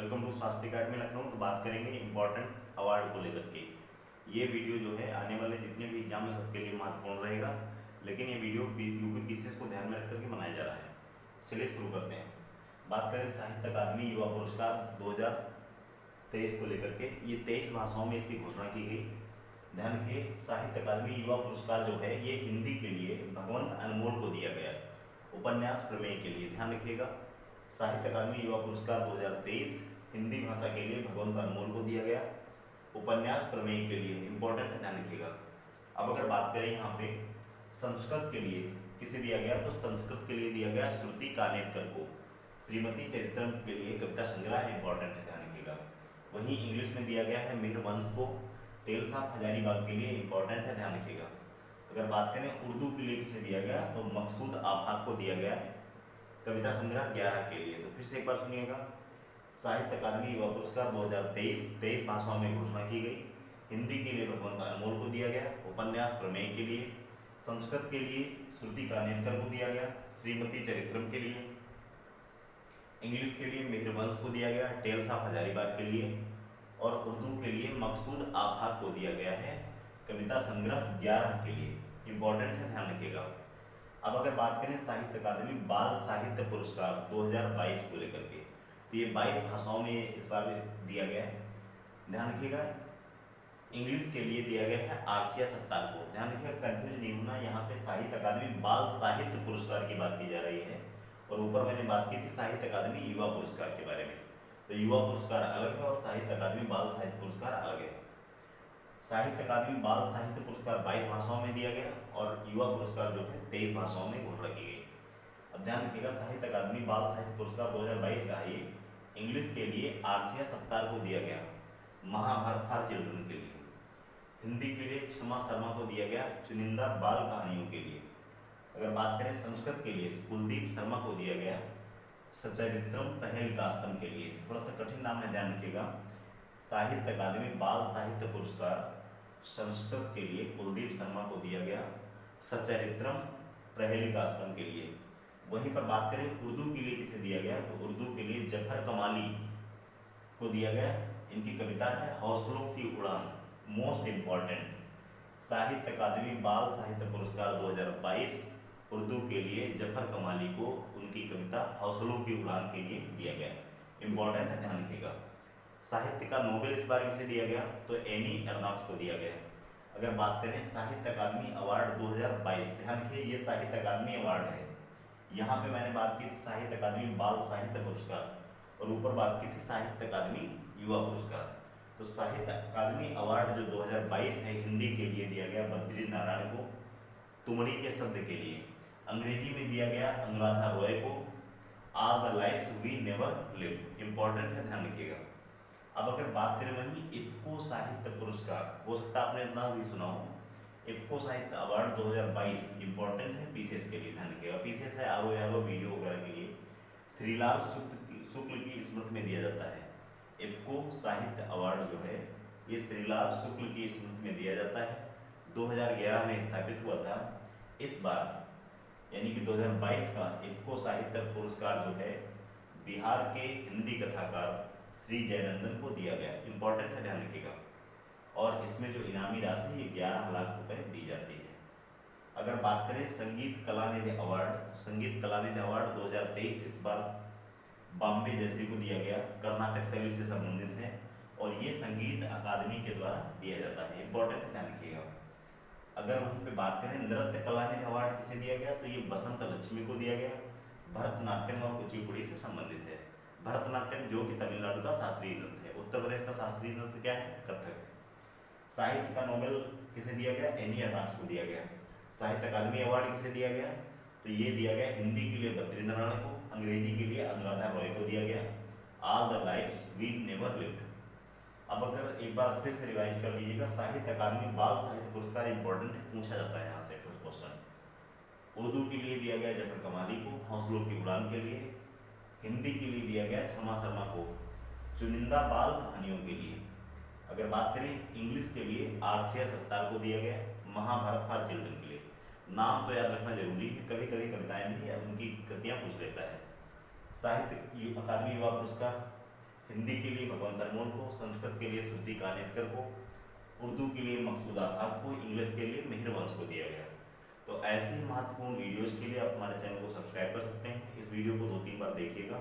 Welcome to स्वास्थ्य अकादमी लखनऊ। तो बात करेंगे इंपॉर्टेंट अवार्ड को लेकर के। ये वीडियो जो है आने वाले जितने भी एग्जाम है सबके लिए महत्वपूर्ण रहेगा, लेकिन ये वीडियो यूपी पीसीएस को ध्यान में रख करके बनाया जा रहा है। चलिए शुरू करते हैं। बात करें साहित्य अकादमी युवा पुरस्कार 2023 को लेकर के, ये 23 भाषाओं में इसकी घोषणा की गई। ध्यान रखिए, साहित्य अकादमी युवा पुरस्कार जो है ये हिंदी के लिए भगवंत अनमोल को दिया गया, उपन्यास प्रमेय के लिए। ध्यान रखिएगा, साहित्य अकादमी युवा पुरस्कार 2023 हिंदी भाषा के लिए भगवंत अनमोल को दिया गया, उपन्यास प्रमेय के लिए। इंपॉर्टेंट है, ध्यान रखिएगा। अब अगर बात करें यहाँ पे संस्कृत के लिए किसे दिया गया, तो संस्कृत के लिए दिया गया श्रुति कानेतकर को। श्रीमती चरित्रम के लिए कविता संग्रह इंपॉर्टेंट है, ध्यान रखिएगा। वहीं इंग्लिश में दिया गया है मिहिर वंश को। टेल्स ऑफ हजारीबाग के लिए इंपॉर्टेंट है, ध्यान रखिएगा। अगर बात करें उर्दू के लिए किसे दिया गया, तो मकसूद आफाक को दिया गया है, कविता संग्रह 11 के लिए। तो फिर से एक बार सुनिएगा, साहित्य अकादमी युवा पुरस्कार 2023 23 भाषाओं में घोषणा की गई। हिंदी के लिए भगवंत अनमोल को दिया गया, उपन्यास प्रमेय के लिए। संस्कृत के लिए श्रुति कानेतकर को दिया गया, श्रीमती चरित्रम के लिए। इंग्लिश के लिए मिहिर वंश को दिया गया, टेल्स ऑफ हजारीबाग के लिए। और उर्दू के लिए मकसूद आफाक को दिया गया है, कविता संग्रह 11 के लिए। इंपॉर्टेंट है, ध्यान रखिएगा। अब अगर बात करें साहित्य अकादमी बाल साहित्य पुरस्कार 2022 को लेकर के, तो ये 22 भाषाओं में इस बार दिया गया है। ध्यान रखिएगा, इंग्लिश के लिए दिया गया है आर्चिया सत्तार को। ध्यान रखिएगा, कंफ्यूज नहीं होना, यहाँ पे साहित्य अकादमी बाल साहित्य पुरस्कार की बात की जा रही है, और ऊपर मैंने बात की थी साहित्य अकादमी युवा पुरस्कार के बारे में। तो युवा पुरस्कार अलग है और साहित्य अकादमी बाल साहित्य पुरस्कार अलग है। साहित्य अकादमी बाल साहित्य पुरस्कार 22 भाषाओं में दिया गया, और युवा पुरस्कार जो है 23 भाषाओं में घोषणा की गई। अब ध्यान रखिएगा, साहित्य अकादमी बाल साहित्य पुरस्कार 2022 का है। इंग्लिश के लिए आर्थिया सत्तार को दिया गया, महाभारत फॉर चिल्ड्रन के लिए। हिंदी के लिए क्षमा शर्मा को दिया गया, चुनिंदा बाल कहानियों के लिए। अगर बात करें संस्कृत के लिए, तो कुलदीप शर्मा को दिया गया, सचरित्रम प्रहेलिकास्तम के लिए। थोड़ा सा कठिन नाम है, ध्यान रखिएगा। साहित्य अकादमी बाल साहित्य पुरस्कार संस्कृत के लिए कुलदीप शर्मा को दिया गया, सचरित्रम प्रहेलिकास्तम के लिए। वहीं पर बात करें उर्दू के लिए किसे दिया गया, तो उर्दू के लिए जफर कमाली को दिया गया। इनकी कविता है हौसलों की उड़ान, मोस्ट इंपॉर्टेंट। साहित्य अकादमी बाल साहित्य पुरस्कार 2022 उर्दू के लिए जफर कमाली को उनकी कविता हौसलों की उड़ान के लिए दिया गया। इंपॉर्टेंट है, ध्यान रखिएगा। साहित्य का नोबेल इस बार किसे दिया गया, तो एनी एर्नाक्स को दिया गया। अगर बात करें साहित्य अकादमी अवार्ड 2022, ध्यान रखिए ये साहित्य अकादमी अवार्ड है। यहाँ पे मैंने बात की थी साहित्य अकादमी बाल साहित्य पुरस्कार, और ऊपर बात की थी साहित्य अकादमी युवा पुरस्कार। तो साहित्य अकादमी अवार्ड जो 2022 है हिंदी के लिए दिया गया बद्री नारायण को, तुमड़ी के शब्द के लिए। अंग्रेजी में दिया गया अनुराधा रॉय को, all the lives we never lived. Important है, ध्यान रखिएगा। अब अगर बात करें वहीं इफ्को साहित्य पुरस्कार, हो सकता है आपने इतना भी सुना हो, इफ्को साहित्य अवार्ड 2022 इंपॉर्टेंट है पीसीएस के लिए, ध्यान रखिएगा। पीसीएस है आरो वीडियो वगैरह के लिए। श्रीलाल शुक्ल की स्मृति में दिया जाता है। इफ्को साहित्य अवार्ड जो है ये श्रीलाल शुक्ल की स्मृति में दिया जाता है। 2011 में स्थापित हुआ था। इस बार यानी कि 2022 का इफ्को साहित्य पुरस्कार जो है बिहार के हिंदी कथाकार श्री जयनंदन को दिया गया। इंपॉर्टेंट है, ध्यान रखिएगा। और इसमें जो इनामी राशि ये 11 लाख रुपए दी जाती है। अगर बात करें संगीत कलानिधि अवार्ड, तो संगीत कलानिधि अवार्ड 2023 इस बार बॉम्बे जयश्री को दिया गया, कर्नाटक शैली से संबंधित है, और ये संगीत अकादमी के द्वारा दिया जाता है। इंपॉर्टेंट है, ध्यान रखिएगा। अगर वहीं पे बात करें नृत्य कलानिधि अवार्ड किसे दिया गया, तो ये बसंत लक्ष्मी को दिया गया, भरतनाट्यम और कुचिपुड़ी से संबंधित है। भरतनाट्यम जो कि तमिलनाडु का शास्त्रीय नृत्य है, उत्तर प्रदेश का शास्त्रीय नृत्य क्या है, कथक। साहित्य का नोबेल किसे दिया गया, एनी एर्नाक्स को दिया गया। साहित्य अकादमी अवार्ड किसे दिया गया, तो ये दिया गया हिंदी के लिए बद्री नारायण को, अंग्रेजी के लिए अनुराधा रॉय को दिया गया, all the lives we never lived. अब अगर एक बार फिर से रिवाइज कर लीजिएगा, साहित्य अकादमी बाल साहित्य पुरस्कार इंपॉर्टेंट है, पूछा जाता है यहाँ से क्वेश्चन। उर्दू के लिए दिया गया जफर कमाली को, हौसलों की उड़ान के लिए। हिंदी के लिए दिया गया क्षमा शर्मा को, चुनिंदा बाल कहानियों के लिए। अगर बात करें इंग्लिश के लिए आर्सिया सत्तार को दिया गया, महाभारत फॉर चिल्ड्रन के लिए। नाम तो याद रखना जरूरी है, कभी कभी कविताएं भी या उनकी कृतियां पूछ लेता है। साहित्य अकादमी युवा पुरस्कार हिंदी के लिए भगवंत अनमोल को, संस्कृत के लिए श्रुति कानेटकर को, उर्दू के लिए मकसूदा खान को, इंग्लिश के लिए मिहिर वंश को दिया गया। तो ऐसे महत्वपूर्ण वीडियोज़ के लिए आप हमारे चैनल को सब्सक्राइब कर सकते हैं। इस वीडियो को 2-3 बार देखिएगा।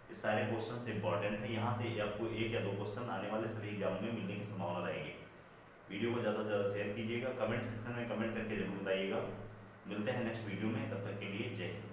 ये सारे क्वेश्चन इंपॉर्टेंट है, यहाँ से आपको 1 या 2 क्वेश्चन आने वाले सभी एग्जाम में मिलने की संभावना रहेगी। वीडियो को ज़्यादा से ज़्यादा शेयर कीजिएगा, कमेंट सेक्शन में कमेंट करके जरूर बताइएगा। मिलते हैं नेक्स्ट वीडियो में, तब तक के लिए जय हिंद।